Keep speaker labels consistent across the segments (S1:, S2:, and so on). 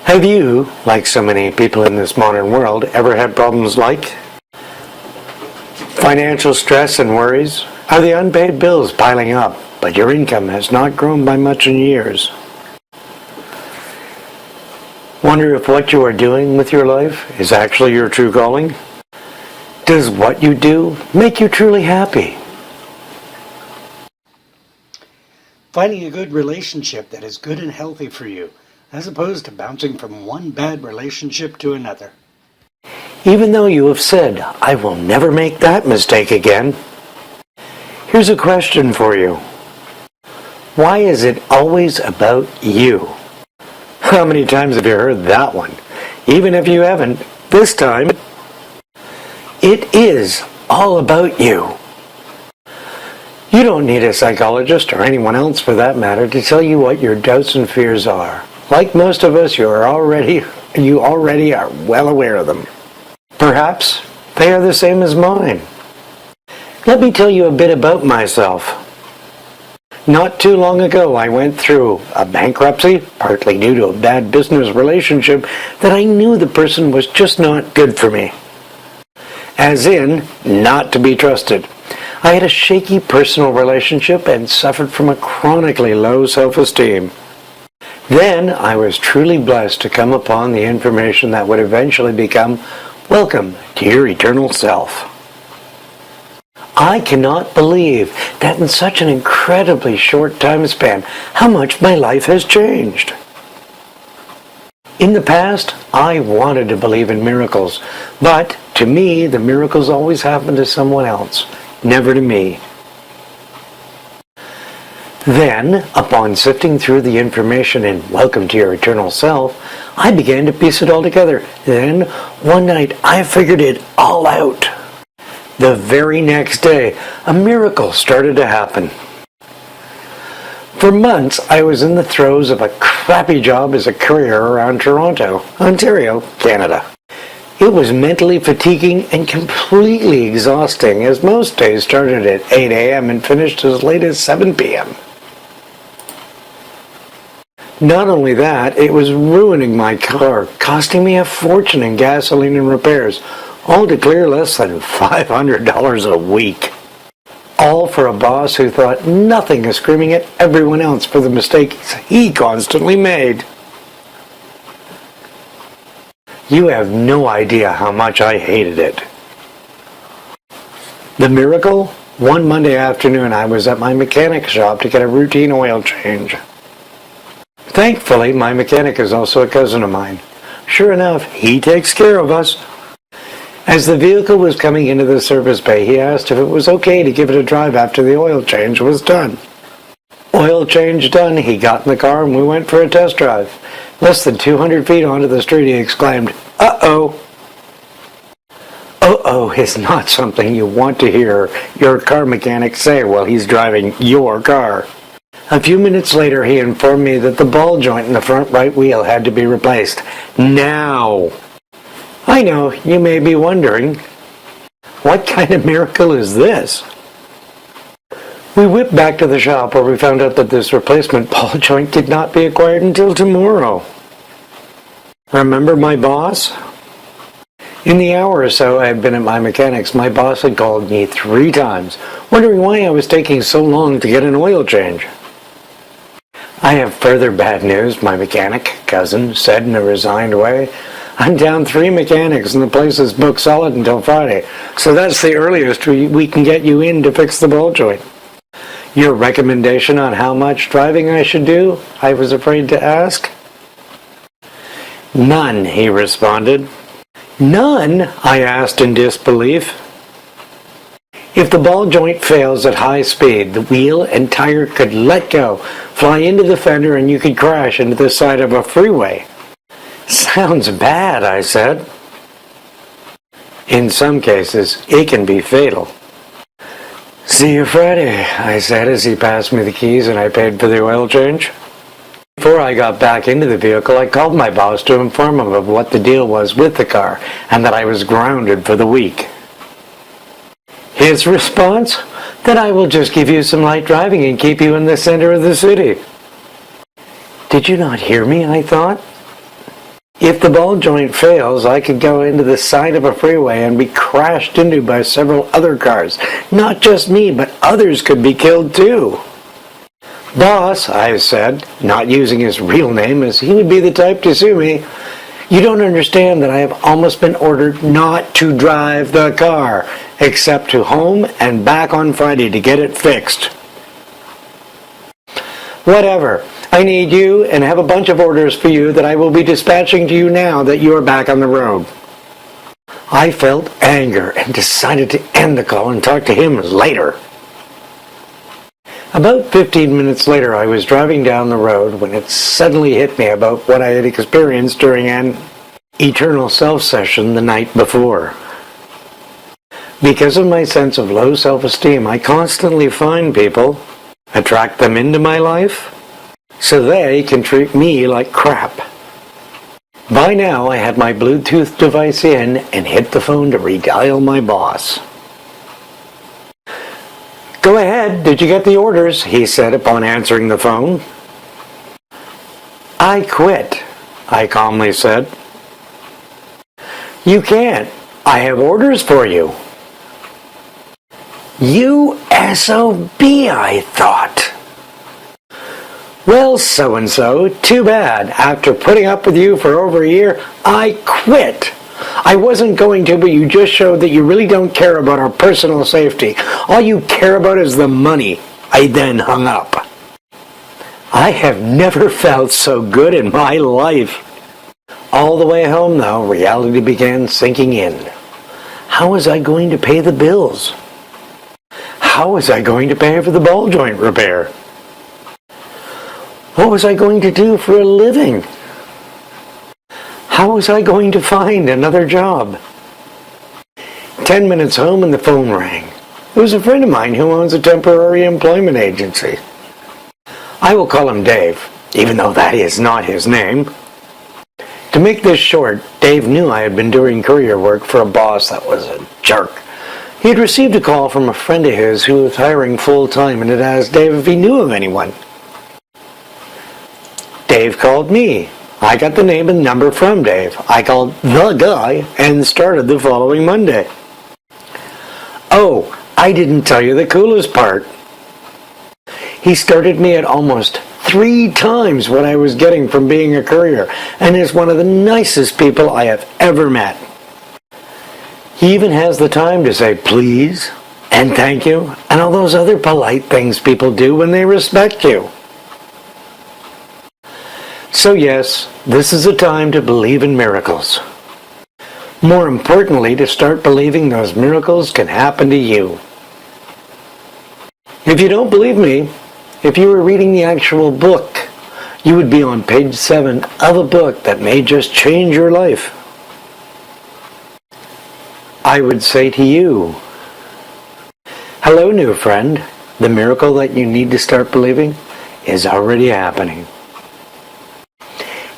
S1: Have you, like so many people in this modern world, ever had problems like financial stress and worries? Are the unpaid bills piling up, but your income has not grown by much in years? Wonder if what you are doing with your life is actually your true calling? Does what you do make you truly happy? Finding a good relationship that is good and healthy for you, as opposed to bouncing from one bad relationship to another. Even though you have said, I will never make that mistake again, here's a question for you. Why is it always about you? How many times have you heard that one? Even if you haven't, this time, it is all about you. You don't need a psychologist or anyone else for that matter to tell you what your doubts and fears are. Like most of us, you already are well aware of them. Perhaps they are the same as mine. Let me tell you a bit about myself. Not too long ago, I went through a bankruptcy, partly due to a bad business relationship that I knew the person was just not good for me. As in, not to be trusted. I had a shaky personal relationship and suffered from a chronically low self-esteem. Then I was truly blessed to come upon the information that would eventually become Welcome to Your Eternal Self. I cannot believe that in such an incredibly short time span, how much my life has changed. In the past, I wanted to believe in miracles, but to me, the miracles always happened to someone else, never to me. Then, upon sifting through the information in Welcome to Your Eternal Self, I began to piece it all together. Then, one night, I figured it all out. The very next day, a miracle started to happen. For months, I was in the throes of a crappy job as a courier around Toronto, Ontario, Canada. It was mentally fatiguing and completely exhausting, as most days started at 8 a.m. and finished as late as 7 p.m. Not only that, it was ruining my car, costing me a fortune in gasoline and repairs, all to clear less than $500 a week. All for a boss who thought nothing of screaming at everyone else for the mistakes he constantly made. You have no idea how much I hated it. The miracle? One Monday afternoon I was at my mechanic shop to get a routine oil change. Thankfully, my mechanic is also a cousin of mine. Sure enough, he takes care of us. As the vehicle was coming into the service bay, he asked if it was okay to give it a drive after the oil change was done. Oil change done, he got in the car and we went for a test drive. Less than 200 feet onto the street, he exclaimed, "Uh-oh." Uh-oh is not something you want to hear your car mechanic say while he's driving your car. A few minutes later, he informed me that the ball joint in the front right wheel had to be replaced. Now! I know, you may be wondering, what kind of miracle is this? We whipped back to the shop where we found out that this replacement ball joint could not be acquired until tomorrow. Remember my boss? In the hour or so I had been at my mechanic's, my boss had called me 3 times, wondering why I was taking so long to get an oil change. I have further bad news, my mechanic cousin said in a resigned way. I'm down 3 mechanics and the place is booked solid until Friday, so that's the earliest we can get you in to fix the ball joint. Your recommendation on how much driving I should do? I was afraid to ask. None, he responded. None? I asked in disbelief. If the ball joint fails at high speed, the wheel and tire could let go, fly into the fender, and you could crash into the side of a freeway. Sounds bad, I said. In some cases, it can be fatal. See you Friday, I said as he passed me the keys and I paid for the oil change. Before I got back into the vehicle, I called my boss to inform him of what the deal was with the car and that I was grounded for the week. His response? That I will just give you some light driving and keep you in the center of the city. Did you not hear me, I thought? If the ball joint fails, I could go into the side of a freeway and be crashed into by several other cars. Not just me, but others could be killed too. Boss, I said, not using his real name as he would be the type to sue me, you don't understand that I have almost been ordered not to drive the car, except to home and back on Friday to get it fixed. Whatever. I need you and have a bunch of orders for you that I will be dispatching to you now that you are back on the road. I felt anger and decided to end the call and talk to him later. About 15 minutes later, I was driving down the road when it suddenly hit me about what I had experienced during an eternal self session the night before. Because of my sense of low self-esteem, I constantly find people, attract them into my life, so they can treat me like crap. By now, I had my Bluetooth device in and hit the phone to redial my boss. Go ahead, did you get the orders? He said upon answering the phone. I quit, I calmly said. You can't. I have orders for you. You SOB, I thought. Well, so-and-so, too bad. After putting up with you for over a year, I quit. I wasn't going to, but you just showed that you really don't care about our personal safety. All you care about is the money. I then hung up. I have never felt so good in my life. All the way home, though, reality began sinking in. How was I going to pay the bills? How was I going to pay for the ball joint repair? What was I going to do for a living? How was I going to find another job? 10 minutes home and the phone rang. It was a friend of mine who owns a temporary employment agency. I will call him Dave, even though that is not his name. To make this short, Dave knew I had been doing courier work for a boss that was a jerk. He had received a call from a friend of his who was hiring full-time and had asked Dave if he knew of anyone. Dave called me. I got the name and number from Dave. I called the guy and started the following Monday. Oh, I didn't tell you the coolest part. He started me at almost 3 times what I was getting from being a courier, and is one of the nicest people I have ever met. He even has the time to say please and thank you and all those other polite things people do when they respect you. So yes, this is a time to believe in miracles. More importantly, to start believing those miracles can happen to you. If you don't believe me, if you were reading the actual book, you would be on page 7 of a book that may just change your life. I would say to you, hello, new friend. The miracle that you need to start believing is already happening.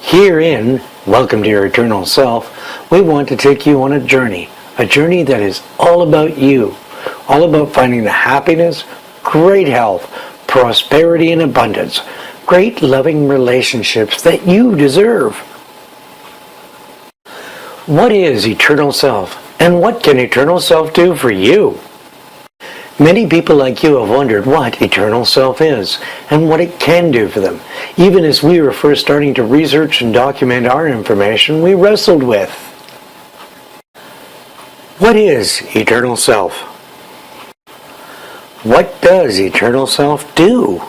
S1: Herein, welcome to your eternal self, we want to take you on a journey that is all about you, all about finding the happiness, great health, prosperity and abundance, great loving relationships that you deserve. What is eternal self, and what can eternal self do for you? Many people like you have wondered what eternal self is and what it can do for them. Even as we were first starting to research and document our information, we wrestled with, what is eternal self? What does eternal self do?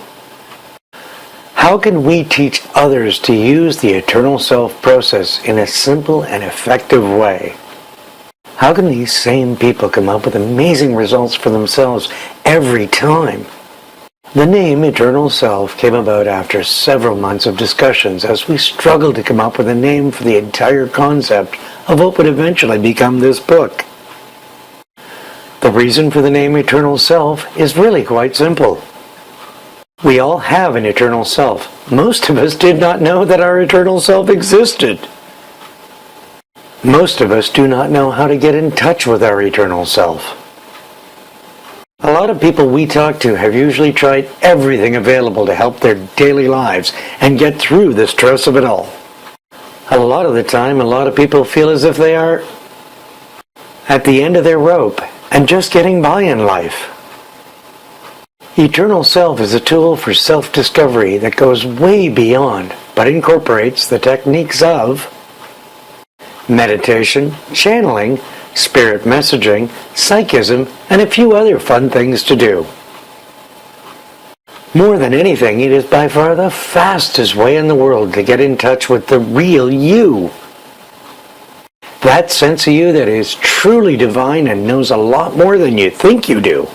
S1: How can we teach others to use the eternal self process in a simple and effective way? How can these same people come up with amazing results for themselves every time? The name Eternal Self came about after several months of discussions as we struggled to come up with a name for the entire concept of what would eventually become this book. The reason for the name Eternal Self is really quite simple. We all have an eternal self. Most of us did not know that our eternal self existed. Most of us do not know how to get in touch with our eternal self. A lot of people we talk to have usually tried everything available to help their daily lives and get through the stress of it all. A lot of the time, a lot of people feel as if they are at the end of their rope and just getting by in life. Eternal Self is a tool for self-discovery that goes way beyond, but incorporates the techniques of meditation, channeling, spirit messaging, psychism, and a few other fun things to do. More than anything, it is by far the fastest way in the world to get in touch with the real you. That sense of you that is truly divine and knows a lot more than you think you do.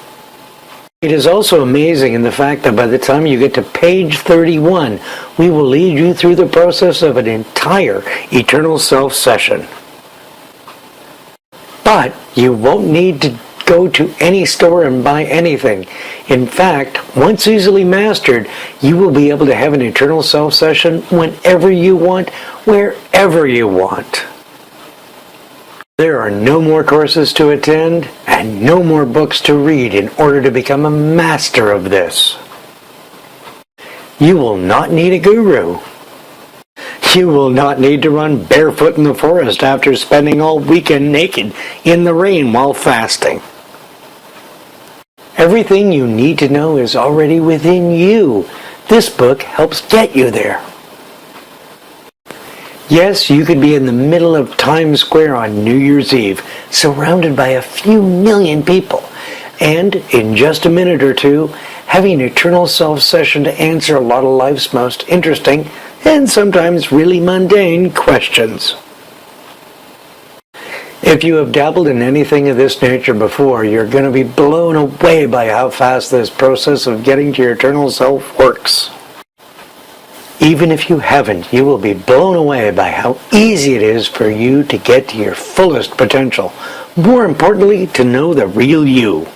S1: It is also amazing in the fact that by the time you get to page 31, we will lead you through the process of an entire Eternal Self session. But you won't need to go to any store and buy anything. In fact, once easily mastered, you will be able to have an Eternal Self session whenever you want, wherever you want. There are no more courses to attend and no more books to read in order to become a master of this. You will not need a guru. You will not need to run barefoot in the forest after spending all weekend naked in the rain while fasting. Everything you need to know is already within you. This book helps get you there. Yes, you could be in the middle of Times Square on New Year's Eve, surrounded by a few million people, and in just a minute or two, having an Eternal Self session to answer a lot of life's most interesting and sometimes really mundane questions. If you have dabbled in anything of this nature before, you're going to be blown away by how fast this process of getting to your Eternal Self works. Even if you haven't, you will be blown away by how easy it is for you to get to your fullest potential. More importantly, to know the real you.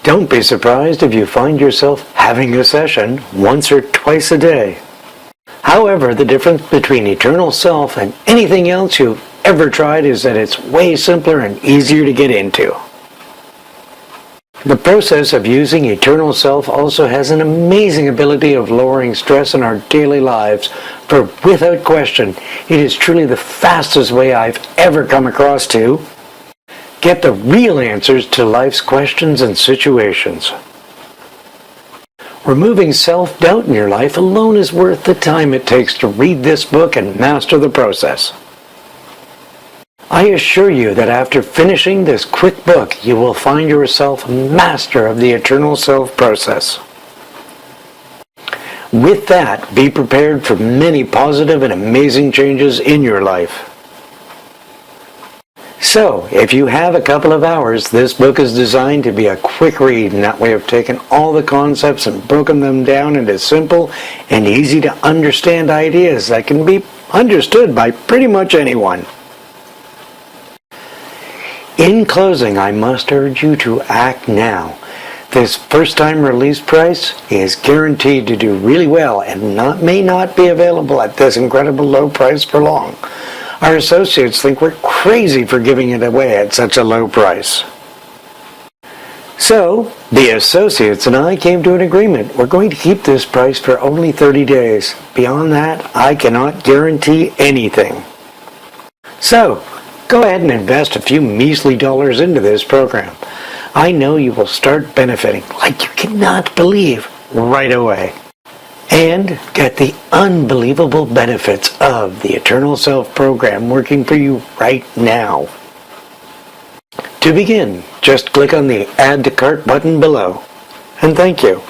S1: Don't be surprised if you find yourself having a session once or twice a day. However, the difference between Eternal Self and anything else you've ever tried is that it's way simpler and easier to get into. The process of using Eternal Self also has an amazing ability of lowering stress in our daily lives, for without question, it is truly the fastest way I've ever come across to get the real answers to life's questions and situations. Removing self-doubt in your life alone is worth the time it takes to read this book and master the process. I assure you that after finishing this quick book, you will find yourself a master of the Eternal Self process. With that, be prepared for many positive and amazing changes in your life. So, if you have a couple of hours, this book is designed to be a quick read, and that way I've taken all the concepts and broken them down into simple and easy to understand ideas that can be understood by pretty much anyone. In closing, I must urge you to act now. This first-time release price is guaranteed to do really well and may not be available at this incredible low price for long. Our associates think we're crazy for giving it away at such a low price. So, the associates and I came to an agreement. We're going to keep this price for only 30 days. Beyond that, I cannot guarantee anything. So, go ahead and invest a few measly dollars into this program. I know you will start benefiting like you cannot believe right away. And get the unbelievable benefits of the Eternal Self program working for you right now. To begin, just click on the Add to Cart button below. And thank you.